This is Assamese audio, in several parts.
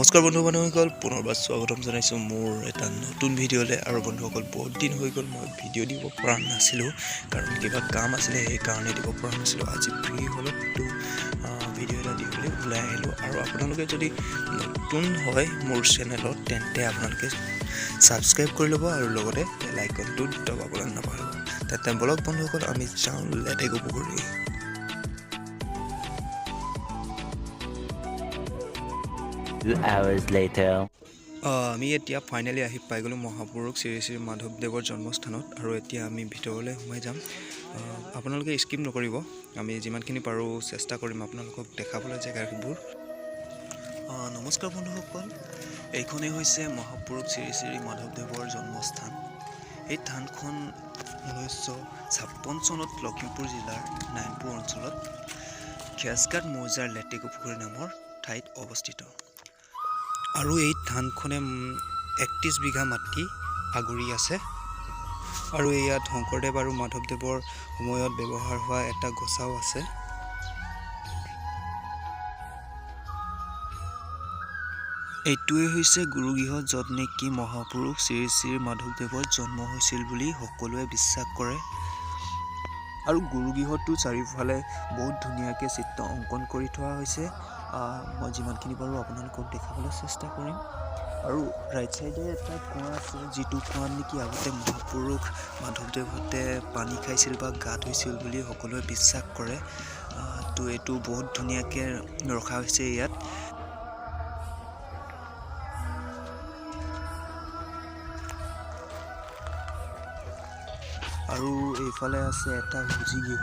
নমস্কাৰ বন্ধু বান্ধৱীসকল, পুনৰবাৰ স্বাগতম জনাইছোঁ মোৰ এটা নতুন ভিডিঅ'লৈ। আৰু বন্ধুসকল, বহুত দিন হৈ গ'ল মই ভিডিঅ' দিব পৰা নাছিলোঁ, কাৰণ কিবা কাম আছিলে, সেইকাৰণে দিব পৰা নাছিলোঁ। আজি ফ্ৰী হ'লত ভিডিঅ' এটা দিবলৈ ওলাই আহিলোঁ। আৰু আপোনালোকে যদি নতুন হয় মোৰ চেনেলত, তেন্তে আপোনালোকে ছাবস্ক্ৰাইব কৰি ল'ব আৰু লগতে বেল আইকনটো দবাবলৈ নাপাহৰিব। তেন্তে বলক বন্ধুসকল, আমি যাওঁ লেটেকু পুখুৰী। আমি এতিয়া ফাইনেলি আহি পাই গ'লোঁ মহাপুৰুষ শ্ৰী শ্ৰী মাধৱদেৱৰ জন্মস্থানত। আৰু এতিয়া আমি ভিতৰলৈ সোমাই যাম। আপোনালোকে স্কিপ নকৰিব, আমি যিমানখিনি পাৰোঁ চেষ্টা কৰিম আপোনালোকক দেখাবলৈ জেগাবোৰ। নমস্কাৰ বন্ধুসকল, এইখনেই হৈছে মহাপুৰুষ শ্ৰী শ্ৰী মাধৱদেৱৰ জন্মস্থান। এই থানখন 1956 চনত লখিমপুৰ জিলাৰ নাৰায়ণপুৰ অঞ্চলত খেজঘাট মৌজাৰ লেটেকু পুখুৰী নামৰ ঠাইত অৱস্থিত। আৰু এই থানখনে 31 বিঘা মাটি আগুৰি আছে। আৰু ইয়াত শংকৰদেৱ আৰু মাধৱদেৱৰ সময়ত ব্যৱহাৰ হোৱা এটা গছাও আছে। এইটোৱে হৈছে গুৰুগৃহ, য'ত নেকি মহাপুৰুষ শ্ৰী শ্ৰী মাধৱদেৱৰ জন্ম হৈছিল বুলি সকলোৱে বিশ্বাস কৰে। আৰু গুৰুগৃহটো চাৰিওফালে বহুত ধুনীয়াকৈ চিত্ৰ অংকন কৰি থোৱা হৈছে। মই যিমানখিনি পাৰোঁ আপোনালোকক দেখাবলৈ চেষ্টা কৰিম। আৰু ৰাইট চাইডে এটা কুঁৱা আছে, যিটো কুঁৱাত নেকি আগতে মহাপুৰুষ মাধৱদেৱহঁতে পানী খাইছিল বা গা ধুইছিল বুলি সকলোৱে বিশ্বাস কৰে। তো এইটো বহুত ধুনীয়াকৈ ৰখা হৈছে ইয়াত। আৰু এইফালে আছে এটা ভোজিগৃহ,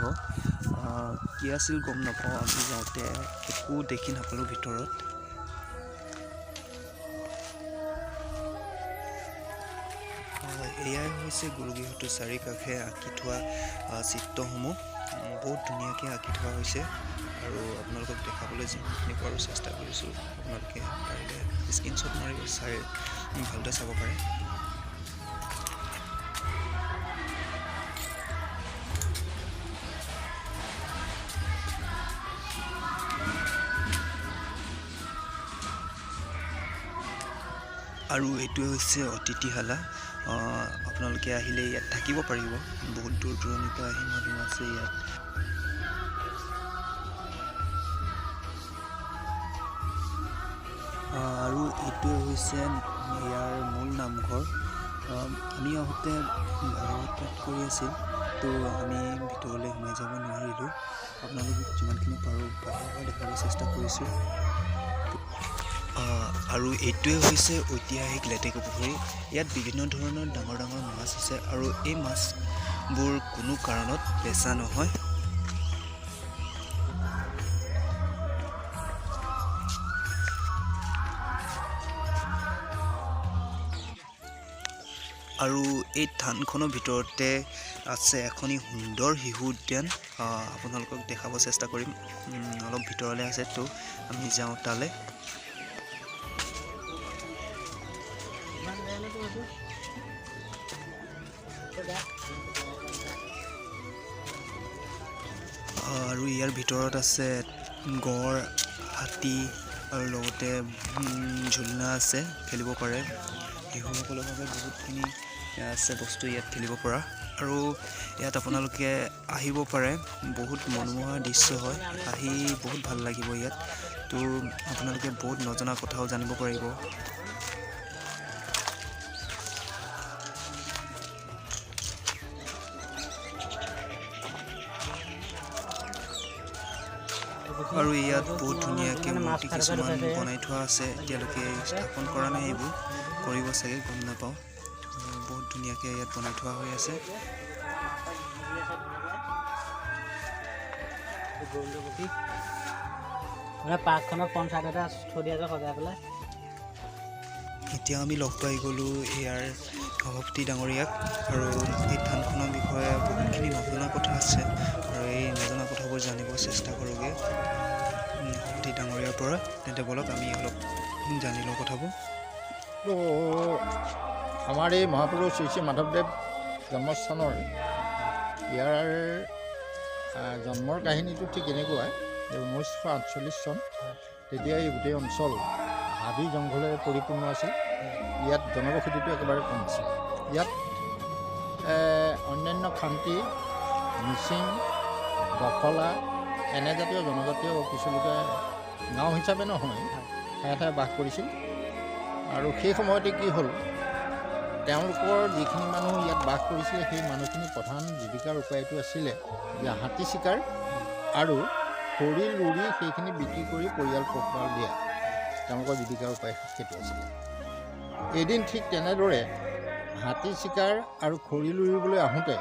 কি আছিল গম নাপাওঁ, আমি যাওঁতে একো দেখি নাপালোঁ ভিতৰত। এয়াই হৈছে গুৰুগৃহটোৰ চাৰিকাষে আঁকি থোৱা চিত্ৰসমূহ, বহুত ধুনীয়াকৈ আঁকি থোৱা হৈছে। আৰু আপোনালোকক দেখাবলৈ যিমানখিনি পাৰোঁ চেষ্টা কৰিছোঁ। আপোনালোকে পাৰিলে স্ক্ৰীনশ্বট মাৰি চাই ভালদৰে চাব পাৰে। আৰু এইটোৱে হৈছে অতিথিশালা। আপোনালোকে আহিলে ইয়াত থাকিব পাৰিব। বহুত দূৰ দূৰণিৰ পৰা আহি মানুহ আছে ইয়াত। আৰু এইটোৱে হৈছে ইয়াৰ মূল নামঘৰ। আমি আহোঁতে ভাগৱত পাঠ কৰি আছিল, তো আমি ভিতৰলৈ সোমাই যাব নোৱাৰিলোঁ। আপোনালোকক যিমানখিনি পাৰোঁ বাহিৰৰ পৰা দেখাবলৈ চেষ্টা কৰিছোঁ। আৰু এইটোৱে হৈছে ঐতিহাসিক লেটেকু পুখুৰী। ইয়াত বিভিন্ন ধৰণৰ ডাঙৰ ডাঙৰ মাছ আছে, আৰু এই মাছবোৰ কোনো কাৰণত বেচা নহয়। আৰু এই থানখনৰ ভিতৰতে আছে এখনি সুন্দৰ শিশু উদ্যান। আপোনালোকক দেখাব চেষ্টা কৰিম। অলপ ভিতৰলৈ আছে, তো আমি যাওঁ তালৈ। আৰু ইয়াৰ ভিতৰত আছে গড়, হাতী, আৰু লগতে ঝুলনা আছে, খেলিব পাৰে। শিশুসকলৰ বাবে বহুতখিনি আছে বস্তু ইয়াত খেলিব পৰা। আৰু ইয়াত আপোনালোকে আহিব পাৰে, বহুত মনোমোহা দৃশ্য হয়, আহি বহুত ভাল লাগিব ইয়াত। তো আপোনালোকে বহুত নজনা কথাও জানিব পাৰিব। আৰু ইয়াত বহুত ধুনীয়াকৈ মূৰ্তি কিছুমান বনাই থোৱা আছে। এতিয়ালৈকে স্থাপন কৰা নাই, এইবোৰ কৰিব চাগে, গম নাপাওঁ। বহুত ধুনীয়াকৈ ইয়াত বনাই থোৱা হৈ আছে। এতিয়া আমি লগ পাই গ'লোঁ ইয়াৰ সভাপতি ডাঙৰীয়াক। আৰু এই থানখনৰ বিষয়ে বহুতখিনি নজনা কথা আছে, আৰু এই নজনা কথাবোৰ জানিব চেষ্টা কৰোঁগৈ সভাপতি ডাঙৰীয়াৰ পৰা। তেন্তে বলক আমি অলপ জানি লওঁ কথাবোৰ। আমাৰ এই মহাপুৰুষ শ্ৰী শ্ৰী মাধৱদেৱ জন্মস্থানৰ ইয়াৰ জন্মৰ কাহিনীটো ঠিক এনেকুৱা যে 1948 চন, তেতিয়া এই গোটেই অঞ্চল হাবি জংঘলেৰে পৰিপূৰ্ণ আছিল। ইয়াত জনবসতিটো একেবাৰে কম আছিল। ইয়াত অন্যান্য খান্তি, মিচিং, দফলা এনেজাতীয় জনজাতীয় কিছু লোকে গাঁও হিচাপে নহয় ঠায়ে ঠায়ে বাস কৰিছিল। আৰু সেই সময়তে কি হ'ল, তেওঁলোকৰ যিখিনি মানুহ ইয়াত বাস কৰিছিলে সেই মানুহখিনিৰ প্ৰধান জীৱিকাৰ উপায়টো আছিলে যে হাতী চিকাৰ আৰু খৰি লুৰি সেইখিনি বিক্ৰী কৰি পৰিয়াল পোহপাল দিয়া। তেওঁলোকৰ জীৱিকাৰ উপায় সেইটো আছিলে। এদিন ঠিক তেনেদৰে হাতী চিকাৰ আৰু খৰি লুৰিবলৈ আহোঁতে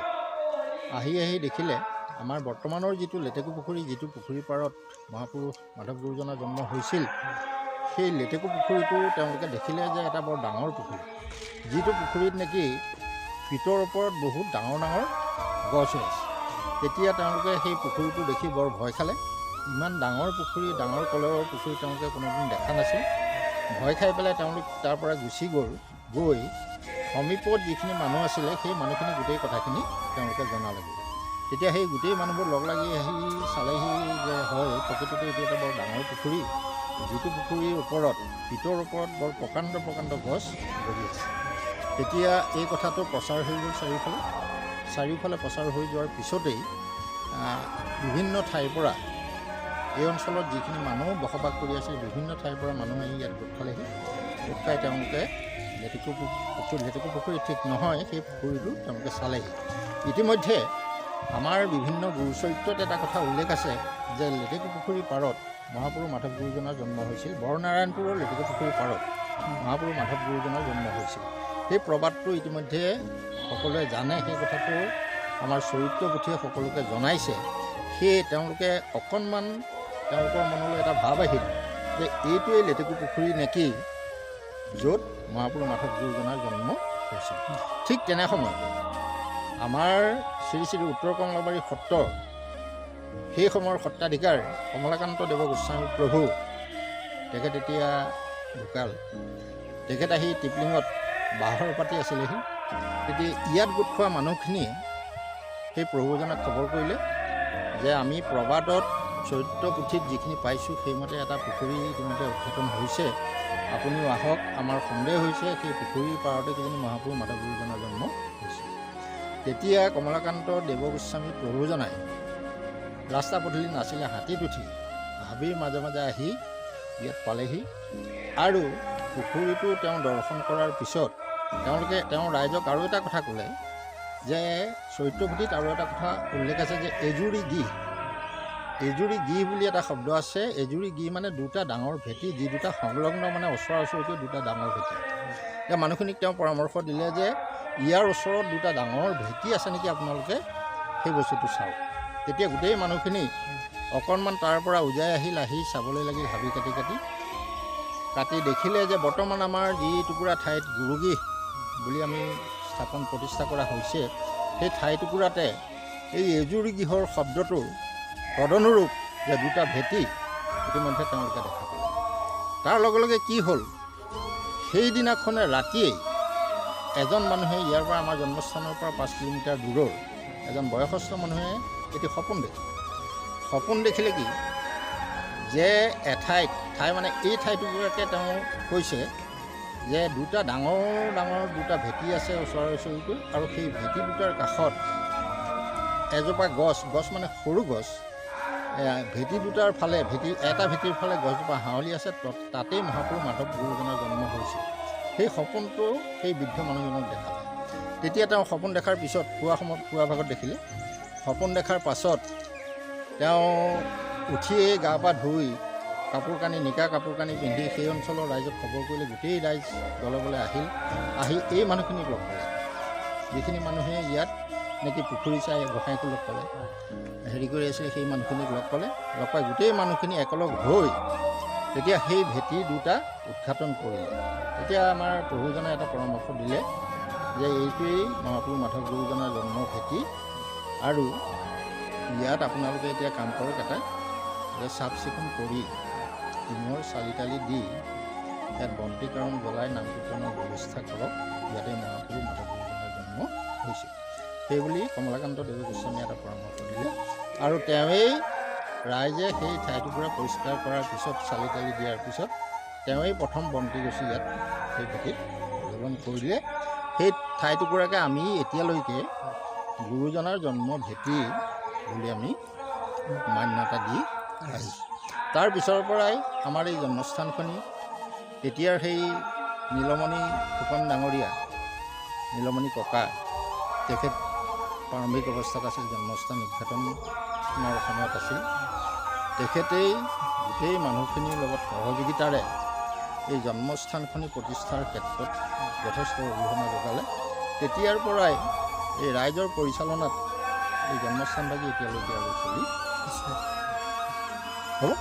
আহি দেখিলে আমাৰ বৰ্তমানৰ যিটো লেটেকু পুখুৰী, যিটো পুখুৰীৰ পাৰত মহাপুৰুষ মাধৱ গুৰুজনাৰ জন্ম হৈছিল, সেই লেটেকু পুখুৰীটো তেওঁলোকে দেখিলে যে এটা বৰ ডাঙৰ পুখুৰী, যিটো পুখুৰীত নেকি পিতৰ ওপৰত বহুত ডাঙৰ ডাঙৰ গছ হৈ আছে। তেতিয়া তেওঁলোকে সেই পুখুৰীটো দেখি বৰ ভয় খালে। ইমান ডাঙৰ পুখুৰী, ডাঙৰ কলহৰ পুখুৰী তেওঁলোকে কোনোদিন দেখা নাছিল। ভয় খাই পেলাই তেওঁলোক তাৰ পৰা গুচি গৈ সমীপত যিখিনি মানুহ আছিলে সেই মানুহখিনি গোটেই কথাখিনি তেওঁলোকে জনালেগৈ। তেতিয়া সেই গোটেই মানুহবোৰ লগ লাগি আহি চালেহি যে হয়, প্ৰকৃততে এইটো এটা বৰ ডাঙৰ পুখুৰী, যিটো পুখুৰীৰ ওপৰত পিতৰ ওপৰত বৰ প্ৰকাণ্ড গছ গজি আছে। তেতিয়া এই কথাটো প্ৰচাৰ হৈ গ'ল চাৰিওফালে প্ৰচাৰ হৈ যোৱাৰ পিছতেই বিভিন্ন ঠাইৰ পৰা, এই অঞ্চলত যিখিনি মানুহ বসবাস কৰি আছে বিভিন্ন ঠাইৰ পৰা মানুহ আহি ইয়াত গোট খালেহি। গোট খাই তেওঁলোকে লেটেকু পুখুৰী ঠিক নহয়, সেই পুখুৰীটো তেওঁলোকে চালেহি। ইতিমধ্যে আমাৰ বিভিন্ন গুৰু চৰিত্ৰত এটা কথা উল্লেখ আছে যে লেটেকু পুখুৰীৰ পাৰত মহাপুৰুষ মাধৱ গুৰুজনাৰ জন্ম হৈছিল। বৰনাৰায়ণপুৰৰ লেটেকু পুখুৰীৰ পাৰত মহাপুৰুষ মাধৱ গুৰুজনাৰ জন্ম হৈছিল। সেই প্ৰবাদটো ইতিমধ্যে সকলোৱে জানে, সেই কথাটো আমাৰ চৰিত্ৰ পুথিয়ে সকলোকে জনাইছে। সেয়ে তেওঁলোকে অকণমান তেওঁলোকৰ মনলৈ এটা ভাৱ আহিল যে এইটোৱেই লেটেকু পুখুৰী নেকি য'ত মহাপুৰুষ মাধৱ গুৰুজনাৰ জন্ম হৈছিল। ঠিক তেনে সময়তে আমাৰ শ্ৰী শ্ৰী উত্তৰ কমলাবাৰী সত্ৰৰ সেই সময়ৰ সত্ৰাধিকাৰ কমলাকান্ত দেৱ গোস্বামী প্ৰভু, তেখেত এতিয়া ঢুকাল। তেখেত আহি টিপলিঙত বাহৰ পাতি আছিলেহি। তেতিয়া ইয়াত গোট খোৱা মানুহখিনিয়ে সেই প্ৰভুজনাক খবৰ কৰিলে যে আমি প্ৰবাদত চৰিত্ৰ পুথিত যিখিনি পাইছোঁ সেইমতে এটা পুখুৰী ইতিমধ্যে উদ্ঘাটন হৈছে, আপুনিও আহক, আমাৰ সন্দেহ হৈছে সেই পুখুৰীৰ পাৰতে কিজানি মহাপুৰুষ মাধৱ গুৰুজনাৰ জন্ম হৈছিল। তেতিয়া কমলাকান্ত দেৱ গোস্বামী প্ৰভুজনাই ৰাস্তা পদূলি নাছিলে, হাতীত উঠি হাবিৰ মাজে মাজে আহি ইয়াত পালেহি। আৰু পুখুৰীটো তেওঁ দৰ্শন কৰাৰ পিছত তেওঁ ৰাইজক আৰু এটা কথা ক'লে যে চৰিত্ৰ পুথিত আৰু এটা কথা উল্লেখ আছে যে এজুৰি গিহ বুলি এটা শব্দ আছে। এজুৰি গিহ মানে দুটা ডাঙৰ ভেটি, যি দুটা সংলগ্ন, মানে ওচৰাওচৰিকৈ দুটা ডাঙৰ ভেটি। এতিয়া মানুহখিনিক তেওঁ পৰামৰ্শ দিলে যে ইয়াৰ ওচৰত দুটা ডাঙৰ ভেটি আছে নেকি, আপোনালোকে সেই বস্তুটো চাওক। তেতিয়া গোটেই মানুহখিনি অকণমান তাৰ পৰা উজাই আহি চাবলৈ লাগিল। হাবি কাটি দেখিলে যে বৰ্তমান আমাৰ যি টুকুৰা ঠাইত গুৰুগৃহ বুলি আমি প্ৰতিষ্ঠা কৰা হৈছে, সেই ঠাই টুকুৰাতে এই এজুৰি গৃহৰ শব্দটোৰ তদনুৰূপ যে দুটা ভেটি ইতিমধ্যে তেওঁলোকে দেখা পালে। তাৰ লগে লগে কি হ'ল, সেইদিনাখনে ৰাতিয়েই এজন মানুহে, ইয়াৰ পৰা আমাৰ জন্মস্থানৰ পৰা 5 কিলোমিটাৰ দূৰৰ এজন বয়সস্থ মানুহে এটি সপোন দেখিলে কি যে ঠাই মানে এই ঠাইটুকুৰাকে তেওঁ কৈছে যে দুটা ডাঙৰ দুটা ভেটি আছে ওচৰা-ওচৰিকৈ, আৰু সেই ভেটি দুটাৰ কাষত এজোপা গছ মানে সৰু গছ, ভেটি দুটাৰ ফালে এটা ভেটিৰ ফালে গছজোপা হাঁৱলি আছে, তাতেই মহাপুৰুষ মাধৱ গুৰুজনাৰ জন্ম হৈছিল। সেই সপোনটো সেই বৃদ্ধ মানুহজনক দেখালে। তেতিয়া তেওঁ সপোন দেখাৰ পিছত পুৱা ভাগত দেখিলে। সপোন দেখাৰ পাছত তেওঁ উঠিয়েই গা পা ধুই নিকা কাপোৰ কানি পিন্ধি সেই অঞ্চলৰ ৰাইজক খবৰ কৰিলে। গোটেই ৰাইজ দলে আহি এই মানুহখিনিক লগ পালে, যিখিনি মানুহে ইয়াত নেকি পুখুৰী চাই গোসাঁইকো লগ পালে, হেৰি কৰি আছিলে, সেই মানুহখিনিক লগ পালে। লগ পাই গোটেই মানুহখিনি একেলগ হৈ তেতিয়া সেই ভেটি দুটা উদ্ঘাটন কৰিলে। তেতিয়া আমাৰ প্ৰভুজনে এটা পৰামৰ্শ দিলে যে এইটোৱেই মহাপুৰুষ মাধৱ গুৰুজনাৰ জন্মৰ ভেটি, আৰু ইয়াত আপোনালোকে এতিয়া কাম কৰক এটা যে চাফ চিকুণ কৰি টিঙৰ চালি দি ইয়াত বন্তিকৰণ জ্বলাই নাম কীৰ্তনৰ ব্যৱস্থা কৰক। ইয়াতে মহাপুৰুষ মাধৱ গুৰুজনাৰ জন্ম হৈছিল। সেইবুলি কমলাকান্ত দেৱ গোস্বামীয়ে এটা পৰামৰ্শ দিলে, আৰু তেওঁৱেই ৰাইজে সেই ঠাইটুকুৰা পৰিষ্কাৰ কৰাৰ পিছত, চালি দিয়াৰ পিছত তেওঁৱেই প্ৰথম বন্তি গছি ইয়াত সেই ভেটিত প্ৰজ্বলন কৰিলে। সেই ঠাইটুকুৰাকে আমি এতিয়ালৈকে গুৰুজনাৰ জন্ম ভেটি বুলি আমি মান্যতা দি আহিছোঁ। তাৰ পিছৰ পৰাই আমাৰ এই জন্মস্থানখনি তেতিয়াৰ সেই নীলমণি ফুকন ডাঙৰীয়া, নীলমণি ককা, তেখেত প্ৰাৰম্ভিক অৱস্থাত আছিল, জন্মস্থান উদ্ঘাটনৰ সময়ত আছিল। তেখেতেই গোটেই মানুহখিনিৰ লগত সহযোগিতাৰে এই জন্মস্থানখনি প্ৰতিষ্ঠাৰ ক্ষেত্ৰত যথেষ্ট অৰিহণা যোগালে। তেতিয়াৰ পৰাই এই ৰাইজৰ পৰিচালনাত এই জন্মস্থানভাগি এতিয়ালৈকে আৰু চলি হ'ব।